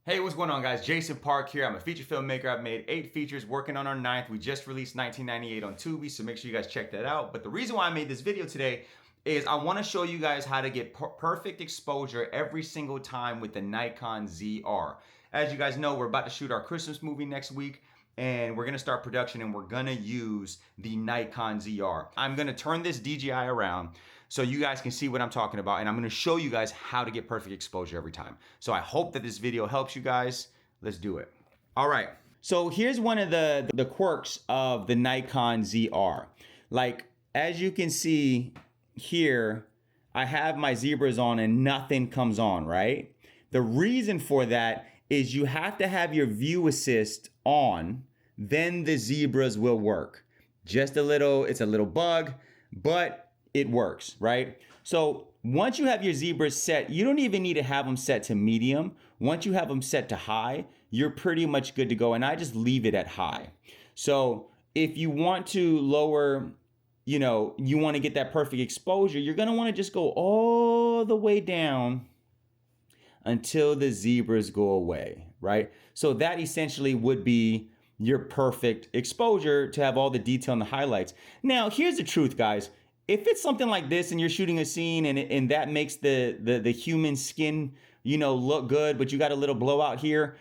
Hey, what's going on, guys? Jason Park here. I'm a feature filmmaker. I've made 8 features, working on our 9th. We just released 1998 on Tubi, so make sure you guys check that out. But the reason why I made this video today is I want to show you guys how to get perfect exposure every single time with the Nikon ZR. As you guys know, we're about to shoot our Christmas movie next week, and we're going to start production, and we're going to use the Nikon ZR. I'm going to turn this DJI around so you guys can see what I'm talking about, and I'm going to show you guys how to get perfect exposure every time. So I hope that this video helps you guys. Let's do it. All right. So here's one of the quirks of the Nikon ZR. Like, as you can see here, I have my zebras on and nothing comes on, right? The reason for that is you have to have your view assist on, then the zebras will work. Just a little, it's a little bug, but it works, right? So once you have your zebras set, you don't even need to have them set to medium. Once you have them set to high, you're pretty much good to go. And I just leave it at high. So if you want to lower, you want to get that perfect exposure, you're going to want to just go all the way down until the zebras go away, right? So that essentially would be your perfect exposure to have all the detail and the highlights. Now, here's the truth, guys. If it's something like this and you're shooting a scene and that makes the human skin, look good, but you got a little blowout here,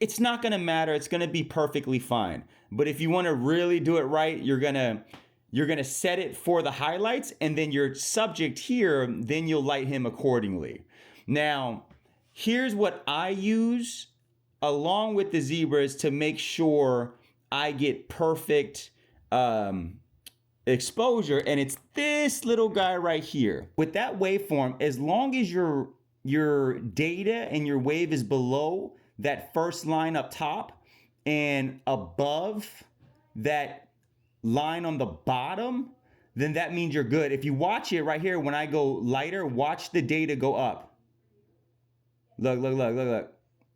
it's not going to matter. It's going to be perfectly fine. But if you want to really do it right, you're going to set it for the highlights, and then your subject here, then you'll light him accordingly. Now, here's what I use along with the zebras to make sure I get perfect exposure, and it's this little guy right here. With that waveform, as long as your data and your wave is below that first line up top and above that line on the bottom, then that means you're good. If you watch it right here, when I go lighter, watch the data go up. Look.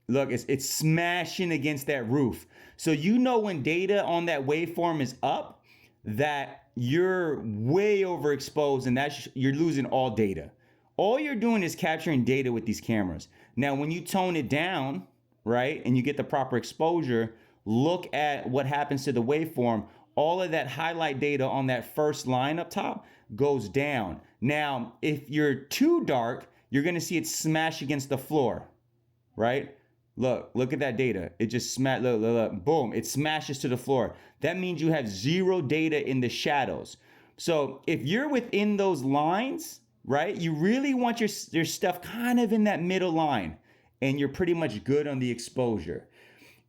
Look, it's smashing against that roof. So when data on that waveform is up, that you're way overexposed, and you're losing all data. All you're doing is capturing data with these cameras. Now, when you tone it down, right, and you get the proper exposure, look at what happens to the waveform. All of that highlight data on that first line up top goes down. Now, if you're too dark, you're going to see it smash against the floor, right? Look at that data. It just look, boom, it smashes to the floor. That means you have zero data in the shadows. So if you're within those lines, right, you really want your stuff kind of in that middle line, and you're pretty much good on the exposure.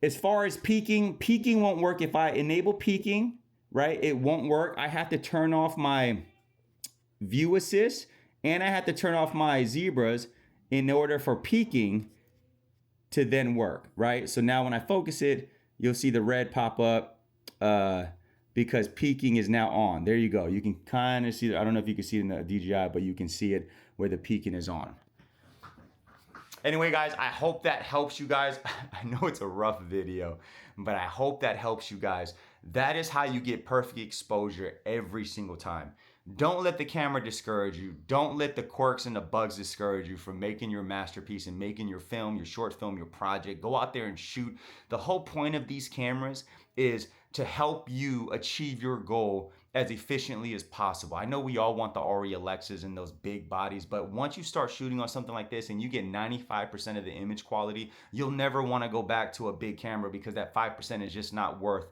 As far as peaking won't work. If I enable peaking, right, it won't work. I have to turn off my view assist, and I have to turn off my zebras in order for peaking to then work, right? So now when I focus it, you'll see the red pop up because peaking is now on. There you go. You can kind of see, I don't know if you can see it in the DJI, but you can see it where the peaking is on. Anyway, guys, I hope that helps you guys. I know it's a rough video, but I hope that helps you guys. That is how you get perfect exposure every single time. Don't let the camera discourage you. Don't let the quirks and the bugs discourage you from making your masterpiece and making your film, your short film, your project. Go out there and shoot. The whole point of these cameras is to help you achieve your goal as efficiently as possible. I know we all want the Arri Alexas and those big bodies, but once you start shooting on something like this and you get 95% of the image quality, you'll never want to go back to a big camera because that 5% is just not worth it.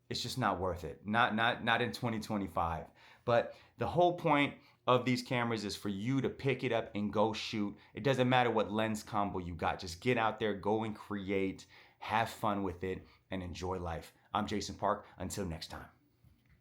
It's just not worth it. Not in 2025. But the whole point of these cameras is for you to pick it up and go shoot. It doesn't matter what lens combo you got. Just get out there, go and create, have fun with it, and enjoy life. I'm Jason Park. Until next time.